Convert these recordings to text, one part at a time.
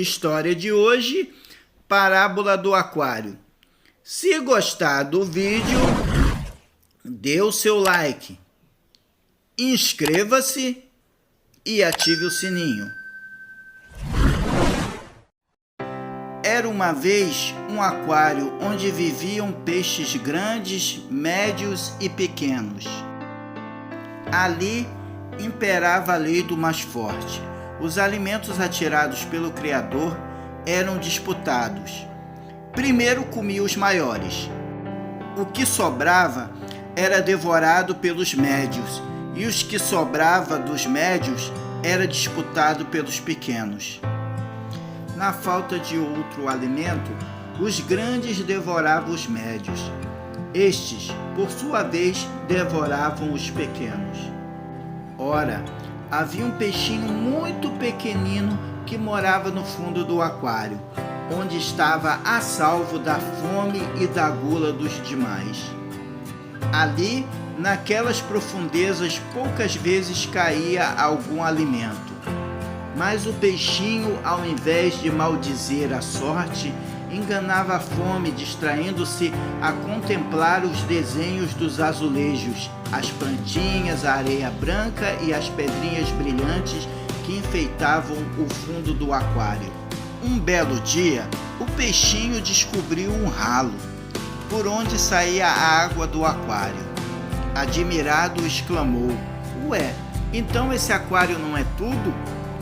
História de hoje, Parábola do Aquário. Se gostar do vídeo, dê o seu like, inscreva-se e ative o sininho. Era uma vez um aquário onde viviam peixes grandes, médios e pequenos. Ali imperava a lei do mais forte. Os alimentos atirados pelo Criador eram disputados. Primeiro comia os maiores. O que sobrava era devorado pelos médios, e os que sobrava dos médios era disputado pelos pequenos. Na falta de outro alimento, os grandes devoravam os médios. Estes, por sua vez, devoravam os pequenos. Ora, havia um peixinho muito pequenino que morava no fundo do aquário, onde estava a salvo da fome e da gula dos demais. Ali, naquelas profundezas, poucas vezes caía algum alimento. Mas o peixinho, ao invés de maldizer a sorte, enganava a fome, distraindo-se a contemplar os desenhos dos azulejos, as plantinhas, a areia branca e as pedrinhas brilhantes que enfeitavam o fundo do aquário. Um belo dia, o peixinho descobriu um ralo, por onde saía a água do aquário. Admirado, exclamou: "Ué, então esse aquário não é tudo?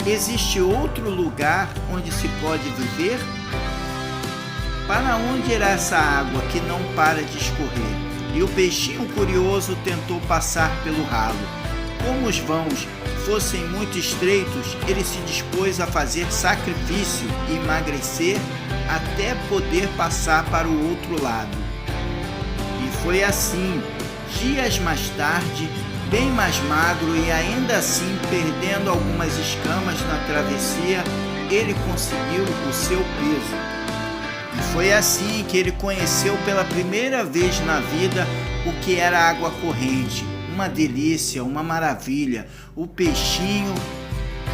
Existe outro lugar onde se pode viver? Para onde irá essa água que não para de escorrer?" E o peixinho curioso tentou passar pelo ralo. Como os vãos fossem muito estreitos, ele se dispôs a fazer sacrifício e emagrecer até poder passar para o outro lado. E foi assim. Dias mais tarde, bem mais magro e ainda assim perdendo algumas escamas na travessia, ele conseguiu o seu peso. E foi assim que ele conheceu pela primeira vez na vida o que era água corrente. Uma delícia, uma maravilha. O peixinho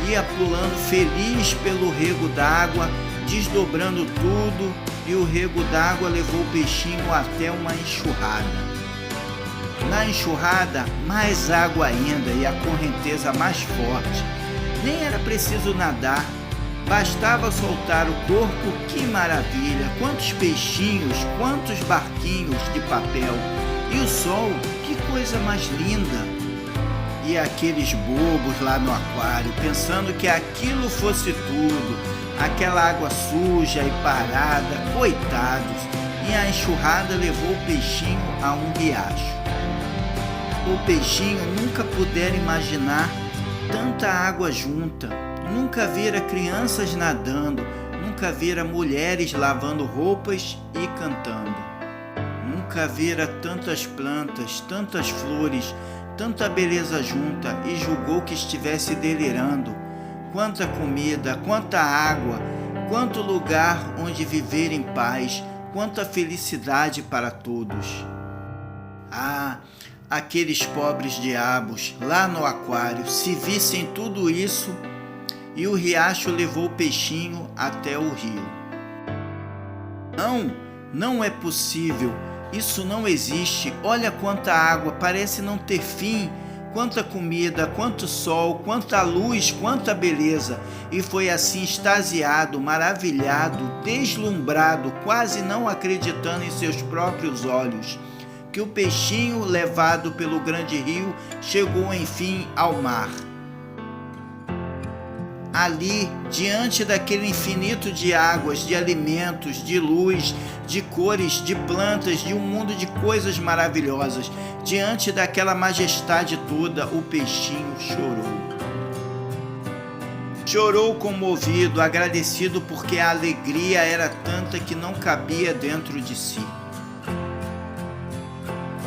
ia pulando feliz pelo rego d'água, desdobrando tudo, e o rego d'água levou o peixinho até uma enxurrada. Na enxurrada, mais água ainda e a correnteza mais forte. Nem era preciso nadar, bastava soltar o corpo. Que maravilha! Quantos peixinhos, quantos barquinhos de papel! E o sol, que coisa mais linda! E aqueles bobos lá no aquário, pensando que aquilo fosse tudo, aquela água suja e parada, coitados! E a enxurrada levou o peixinho a um riacho. O peixinho nunca pudera imaginar tanta água junta, nunca vira crianças nadando, nunca vira mulheres lavando roupas e cantando. Nunca vira tantas plantas, tantas flores, tanta beleza junta, e julgou que estivesse delirando. Quanta comida, quanta água, quanto lugar onde viver em paz, quanta felicidade para todos. Ah, aqueles pobres diabos lá no aquário, se vissem tudo isso. E o riacho levou o peixinho até o rio. Não é possível, isso não existe. Olha quanta água, parece não ter fim. Quanta comida, quanto sol, quanta luz, quanta beleza. E foi assim, extasiado, maravilhado, deslumbrado, quase não acreditando em seus próprios olhos, que o peixinho, levado pelo grande rio, chegou enfim ao mar. Ali, diante daquele infinito de águas, de alimentos, de luz, de cores, de plantas, de um mundo de coisas maravilhosas, diante daquela majestade toda, o peixinho chorou. Chorou comovido, agradecido, porque a alegria era tanta que não cabia dentro de si.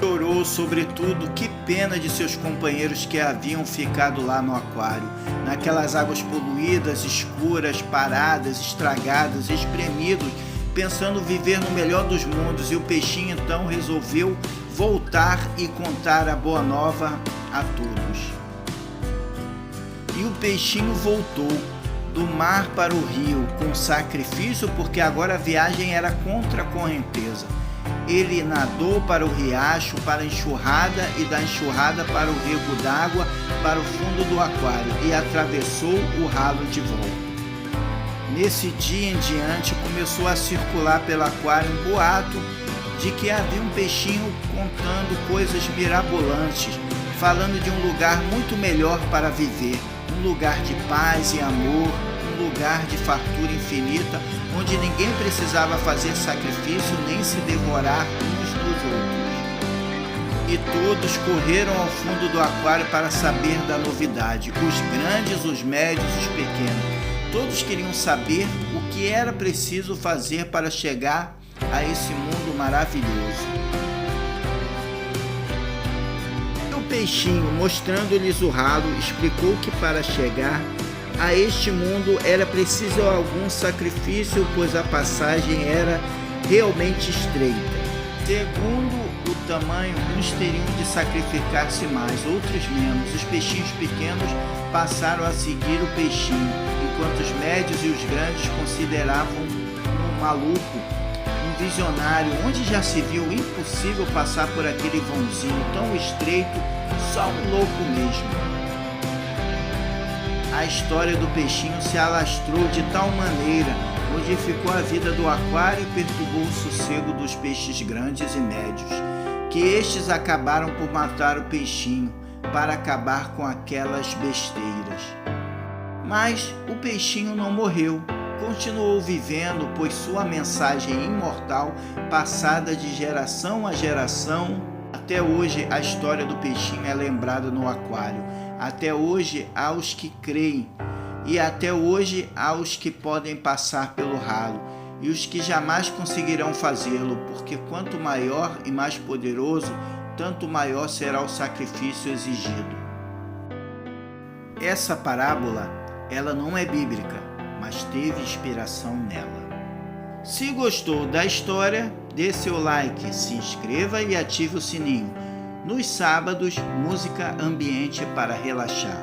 Chorou, sobretudo, que pena de seus companheiros que haviam ficado lá no aquário, naquelas águas poluídas, escuras, paradas, estragadas, espremidos, pensando viver no melhor dos mundos. E o peixinho então resolveu voltar e contar a boa nova a todos. E o peixinho voltou, do mar para o rio com sacrifício, porque agora a viagem era contra a correnteza. Ele nadou para o riacho, para a enxurrada, e da enxurrada para o rego d'água, para o fundo do aquário, e atravessou o ralo de volta. Nesse dia em diante começou a circular pelo aquário um boato de que havia um peixinho contando coisas mirabolantes, falando de um lugar muito melhor para viver, um lugar de paz e amor, um lugar de fartura infinita, onde ninguém precisava fazer sacrifício nem se devorar uns nos outros. E todos correram ao fundo do aquário para saber da novidade, os grandes, os médios, os pequenos. Todos queriam saber o que era preciso fazer para chegar a esse mundo maravilhoso. O peixinho, mostrando-lhes o ralo, explicou que para chegar a este mundo era preciso algum sacrifício, pois a passagem era realmente estreita. Segundo o tamanho, uns teriam de sacrificar-se mais, outros menos. Os peixinhos pequenos passaram a seguir o peixinho, enquanto os médios e os grandes consideravam um maluco, um visionário, onde já se viu impossível passar por aquele vãozinho tão estreito, só um louco mesmo. A história do peixinho se alastrou de tal maneira, modificou a vida do aquário e perturbou o sossego dos peixes grandes e médios, que estes acabaram por matar o peixinho para acabar com aquelas besteiras. Mas o peixinho não morreu, continuou vivendo, pois sua mensagem imortal, passada de geração a geração, até hoje a história do peixinho é lembrada no aquário. Até hoje há os que creem, e até hoje há os que podem passar pelo ralo, e os que jamais conseguirão fazê-lo, porque quanto maior e mais poderoso, tanto maior será o sacrifício exigido. Essa parábola, ela não é bíblica, mas teve inspiração nela. Se gostou da história, dê seu like, se inscreva e ative o sininho. Nos sábados, música ambiente para relaxar.